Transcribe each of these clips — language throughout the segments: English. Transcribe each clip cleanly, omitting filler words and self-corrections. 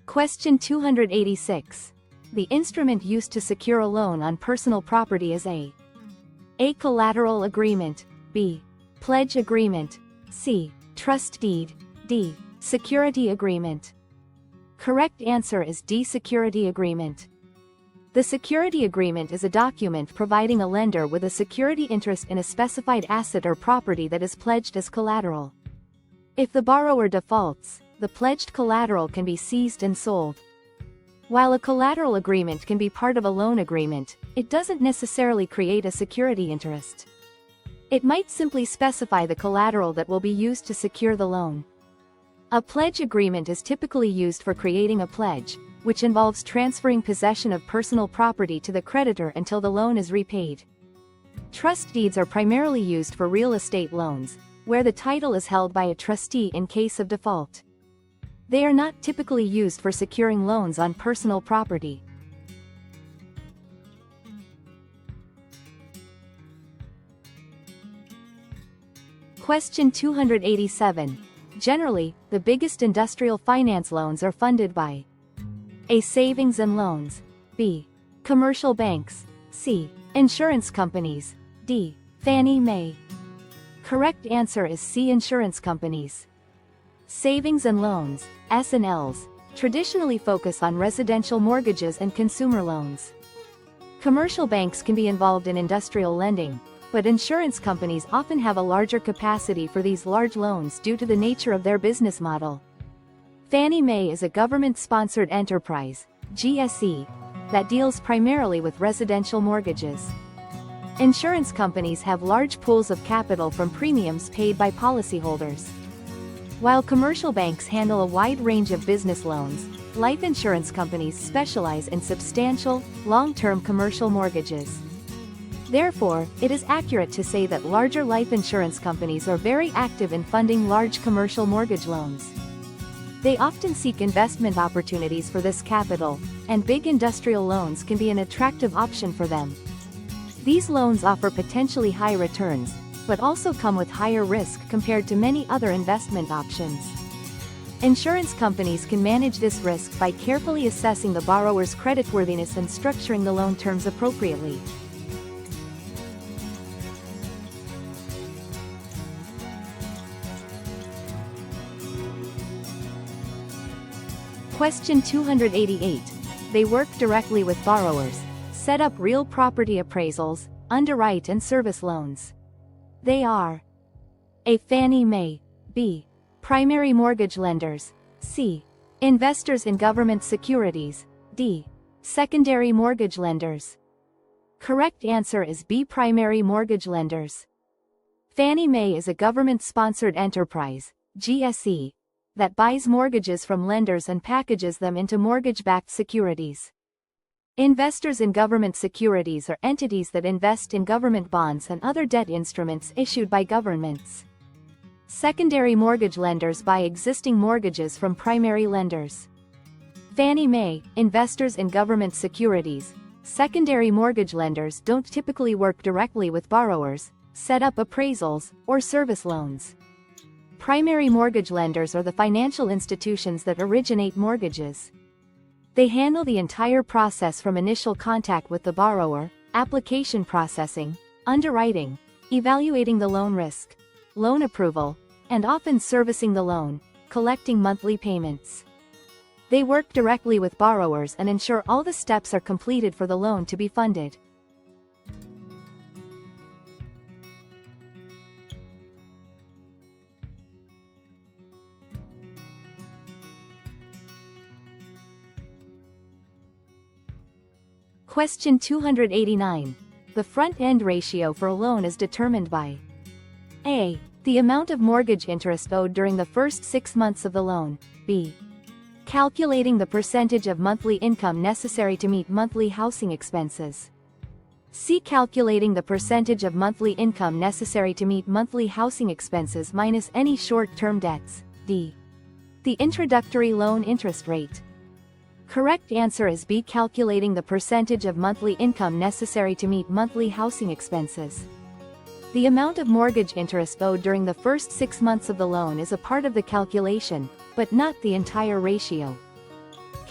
Question 286. The instrument used to secure a loan on personal property is A. Collateral agreement, B. Pledge agreement, C. Trust deed, D. Security agreement. Correct answer is D. Security agreement. The security agreement is a document providing a lender with a security interest in a specified asset or property that is pledged as collateral. If the borrower defaults, the pledged collateral can be seized and sold. While a collateral agreement can be part of a loan agreement, it doesn't necessarily create a security interest. It might simply specify the collateral that will be used to secure the loan. A pledge agreement is typically used for creating a pledge, which involves transferring possession of personal property to the creditor until the loan is repaid. Trust deeds are primarily used for real estate loans, where the title is held by a trustee in case of default. They are not typically used for securing loans on personal property. Question 287. Generally, the biggest industrial finance loans are funded by A. Savings and loans, B. Commercial banks, C. Insurance companies, D. Fannie Mae. Correct answer is C. Insurance companies. Savings and loans, S&Ls, traditionally focus on residential mortgages and consumer loans. Commercial banks can be involved in industrial lending, but insurance companies often have a larger capacity for these large loans due to the nature of their business model. Fannie Mae is a government-sponsored enterprise, GSE, that deals primarily with residential mortgages. Insurance companies have large pools of capital from premiums paid by policyholders. While commercial banks handle a wide range of business loans, life insurance companies specialize in substantial, long-term commercial mortgages. Therefore, it is accurate to say that larger life insurance companies are very active in funding large commercial mortgage loans. They often seek investment opportunities for this capital, and big industrial loans can be an attractive option for them. These loans offer potentially high returns, but also come with higher risk compared to many other investment options. Insurance companies can manage this risk by carefully assessing the borrower's creditworthiness and structuring the loan terms appropriately. Question 288. They work directly with borrowers, set up real property appraisals, underwrite and service loans. They are A. Fannie Mae, B. Primary mortgage lenders, C. Investors in government securities, D. Secondary mortgage lenders. Correct answer is B. Primary mortgage lenders. Fannie Mae is a government-sponsored enterprise, GSE, that buys mortgages from lenders and packages them into mortgage-backed securities. Investors in government securities are entities that invest in government bonds and other debt instruments issued by governments. Secondary mortgage lenders buy existing mortgages from primary lenders. Fannie Mae, investors in government securities. Secondary mortgage lenders don't typically work directly with borrowers, set up appraisals, or service loans. Primary mortgage lenders are the financial institutions that originate mortgages. They handle the entire process from initial contact with the borrower, application processing, underwriting, evaluating the loan risk, loan approval, and often servicing the loan, collecting monthly payments. They work directly with borrowers and ensure all the steps are completed for the loan to be funded. Question 289. The front-end ratio for a loan is determined by A. The amount of mortgage interest owed during the first 6 months of the loan, B. Calculating the percentage of monthly income necessary to meet monthly housing expenses, C. Calculating the percentage of monthly income necessary to meet monthly housing expenses minus any short-term debts, D. The introductory loan interest rate. Correct answer is B. Calculating the percentage of monthly income necessary to meet monthly housing expenses. The amount of mortgage interest owed during the first 6 months of the loan is a part of the calculation, but not the entire ratio.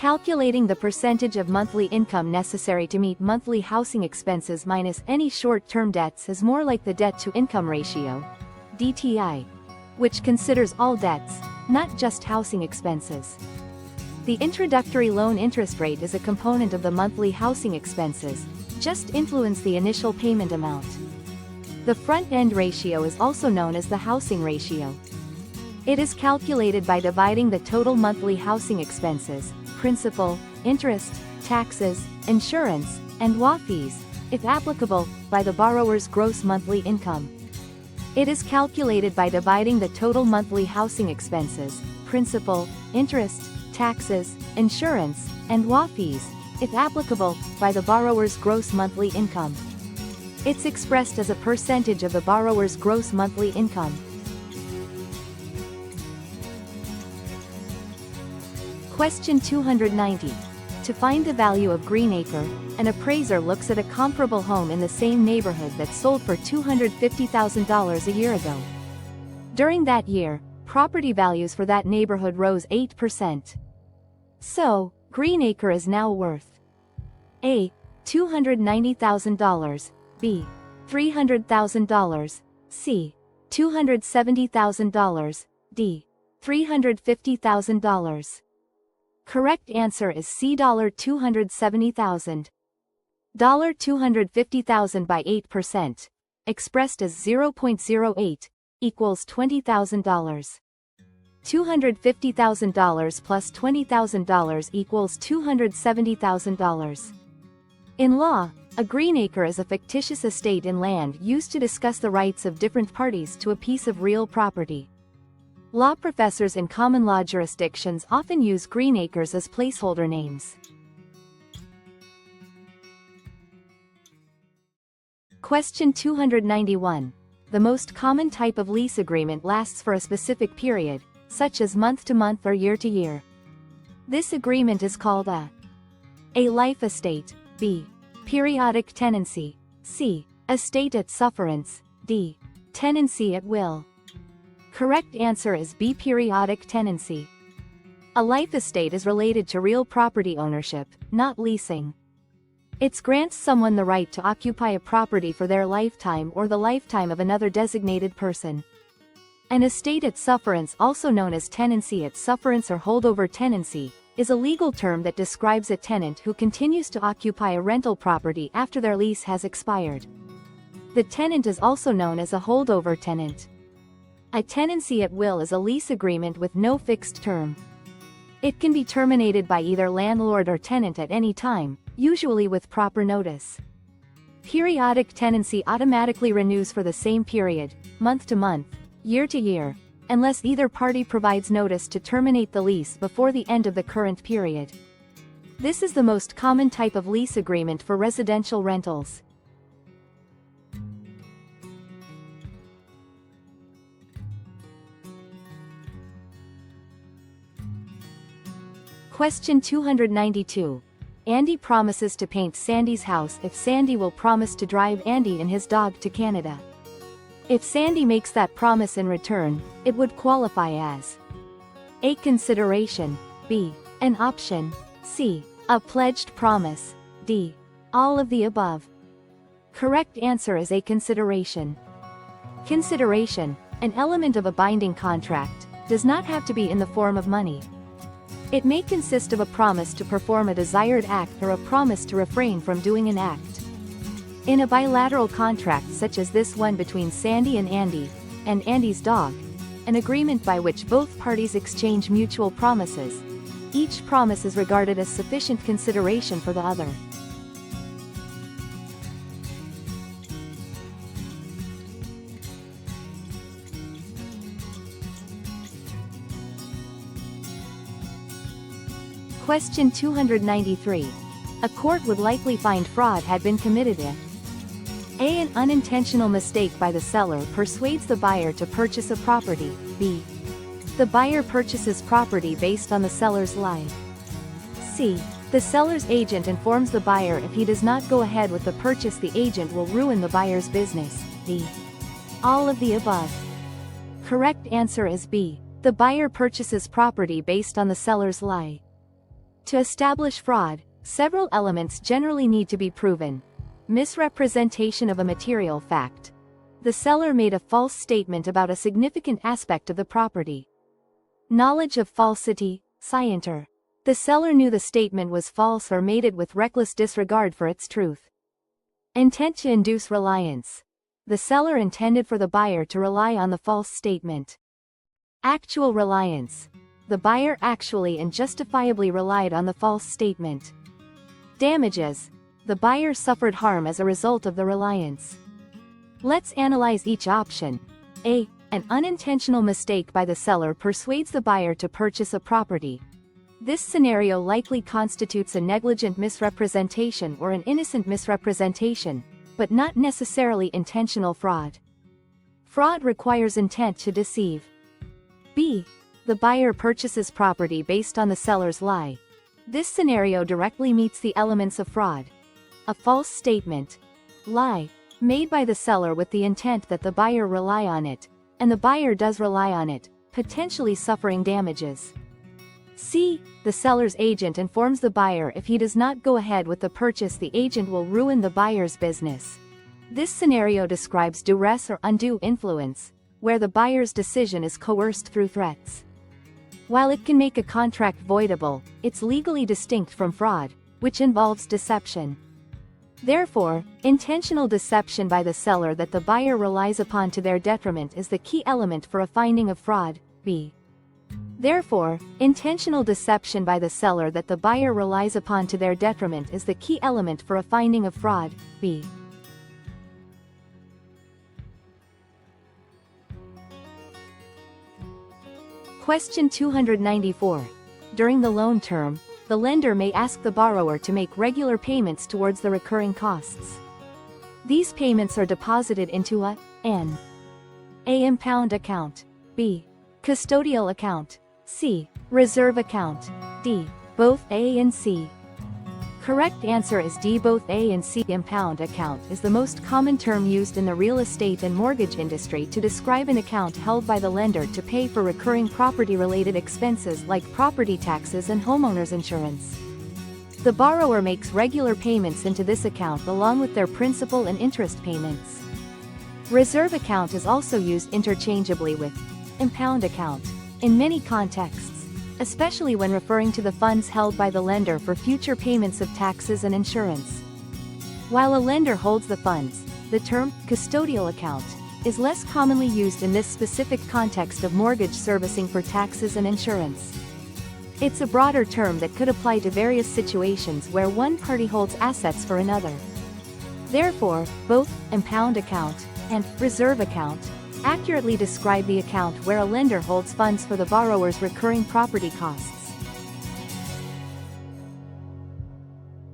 Calculating the percentage of monthly income necessary to meet monthly housing expenses minus any short-term debts is more like the debt-to-income ratio, DTI, which considers all debts, not just housing expenses. The introductory loan interest rate is a component of the monthly housing expenses, just influence the initial payment amount. The front-end ratio is also known as the housing ratio. It is calculated by dividing the total monthly housing expenses, principal, interest, taxes, insurance, and WA fees, if applicable, by the borrower's gross monthly income. It is calculated by dividing the total monthly housing expenses, principal, interest, taxes, insurance, and WA fees, if applicable, by the borrower's gross monthly income. It's expressed as a percentage of the borrower's gross monthly income. Question 290. To find the value of Greenacre, an appraiser looks at a comparable home in the same neighborhood that sold for $250,000 a year ago. During that year, property values for that neighborhood rose 8%. So, Greenacre is now worth A. $290,000, B. $300,000, C. $270,000, D. $350,000. Correct answer is C. $270,000. $250,000 by 8%, expressed as 0.08, equals $20,000. $250,000 plus $20,000 equals $270,000. In law, a greenacre is a fictitious estate in land used to discuss the rights of different parties to a piece of real property. Law professors in common law jurisdictions often use greenacres as placeholder names. Question 291. The most common type of lease agreement lasts for a specific period, such as month-to-month or year-to-year. This agreement is called a life estate, B. Periodic tenancy, C. Estate at sufferance, D. Tenancy at will. Correct answer is B. Periodic tenancy. A life estate is related to real property ownership, not leasing. It grants someone the right to occupy a property for their lifetime or the lifetime of another designated person. An estate at sufferance, also known as tenancy at sufferance or holdover tenancy, is a legal term that describes a tenant who continues to occupy a rental property after their lease has expired. The tenant is also known as a holdover tenant. A tenancy at will is a lease agreement with no fixed term. It can be terminated by either landlord or tenant at any time, usually with proper notice. Periodic tenancy automatically renews for the same period, month to month, year to year, unless either party provides notice to terminate the lease before the end of the current period. This is the most common type of lease agreement for residential rentals. Question 292. Andy promises to paint Sandy's house if Sandy will promise to drive Andy and his dog to Canada. If Sandy makes that promise in return, it would qualify as A. Consideration, B. An option, C. A pledged promise, D. All of the above. Correct answer is A. Consideration. Consideration, an element of a binding contract, does not have to be in the form of money. It may consist of a promise to perform a desired act or a promise to refrain from doing an act. In a bilateral contract such as this one between Sandy and Andy's dog, an agreement by which both parties exchange mutual promises, each promise is regarded as sufficient consideration for the other. Question 293. A court would likely find fraud had been committed if A. An unintentional mistake by the seller persuades the buyer to purchase a property, B. The buyer purchases property based on the seller's lie, C. The seller's agent informs the buyer if he does not go ahead with the purchase the agent will ruin the buyer's business, D. All of the above. Correct answer is B. The buyer purchases property based on the seller's lie. To establish fraud, several elements generally need to be proven. Misrepresentation of a material fact. The seller made a false statement about a significant aspect of the property. Knowledge of falsity, scienter. The seller knew the statement was false or made it with reckless disregard for its truth. Intent to induce reliance. The seller intended for the buyer to rely on the false statement. Actual reliance. The buyer actually and justifiably relied on the false statement. Damages. The buyer suffered harm as a result of the reliance. Let's analyze each option. A. An unintentional mistake by the seller persuades the buyer to purchase a property. This scenario likely constitutes a negligent misrepresentation or an innocent misrepresentation, but not necessarily intentional fraud. Fraud requires intent to deceive. B. The buyer purchases property based on the seller's lie. This scenario directly meets the elements of fraud. A false statement, lie, made by the seller with the intent that the buyer rely on it, and the buyer does rely on it, potentially suffering damages. C. The seller's agent informs the buyer if he does not go ahead with the purchase, the agent will ruin the buyer's business. This scenario describes duress or undue influence, where the buyer's decision is coerced through threats. While it can make a contract voidable, it's legally distinct from fraud, which involves deception. Therefore, intentional deception by the seller that the buyer relies upon to their detriment is the key element for a finding of fraud. B. Therefore, intentional deception by the seller that the buyer relies upon to their detriment is the key element for a finding of fraud. B. Question 294. During the loan term, the lender may ask the borrower to make regular payments towards the recurring costs. These payments are deposited into a impound account, B. Custodial account, C. Reserve account, D. Both A and C. Correct answer is D. Both A and C. Impound account is the most common term used in the real estate and mortgage industry to describe an account held by the lender to pay for recurring property-related expenses like property taxes and homeowners insurance. The borrower makes regular payments into this account along with their principal and interest payments. Reserve account is also used interchangeably with impound account in many contexts, especially when referring to the funds held by the lender for future payments of taxes and insurance. While a lender holds the funds, the term custodial account is less commonly used in this specific context of mortgage servicing for taxes and insurance. It's a broader term that could apply to various situations where one party holds assets for another. Therefore, both impound account and reserve account accurately describe the account where a lender holds funds for the borrower's recurring property costs.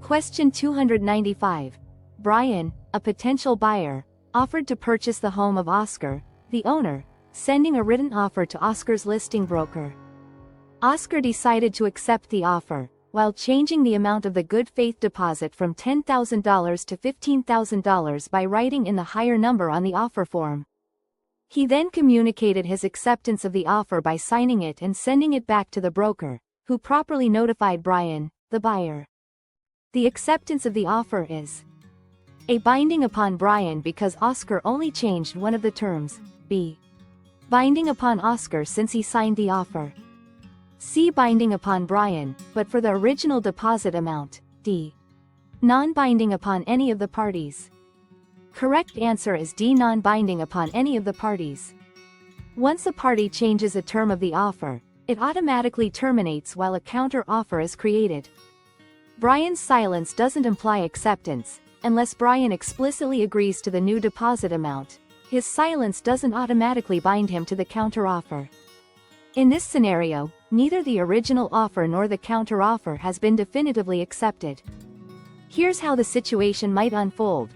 Question 295. Brian, a potential buyer, offered to purchase the home of Oscar, the owner, sending a written offer to Oscar's listing broker. Oscar decided to accept the offer, while changing the amount of the good faith deposit from $10,000 to $15,000 by writing in the higher number on the offer form. He then communicated his acceptance of the offer by signing it and sending it back to the broker, who properly notified Brian, the buyer. The acceptance of the offer is A. Binding upon Brian because Oscar only changed one of the terms, B. Binding upon Oscar since he signed the offer. C. Binding upon Brian, but for the original deposit amount, D. Non-binding upon any of the parties. Correct answer is D. Non-binding upon any of the parties. Once a party changes a term of the offer, it automatically terminates while a counter-offer is created. Brian's silence doesn't imply acceptance, unless Brian explicitly agrees to the new deposit amount. His silence doesn't automatically bind him to the counter-offer. In this scenario, neither the original offer nor the counter-offer has been definitively accepted. Here's how the situation might unfold.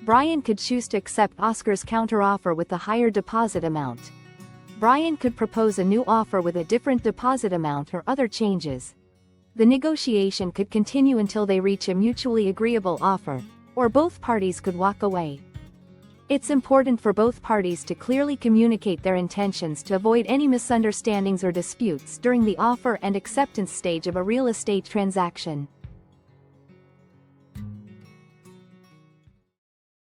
Brian could choose to accept Oscar's counteroffer with the higher deposit amount. Brian could propose a new offer with a different deposit amount or other changes. The negotiation could continue until they reach a mutually agreeable offer, or both parties could walk away. It's important for both parties to clearly communicate their intentions to avoid any misunderstandings or disputes during the offer and acceptance stage of a real estate transaction.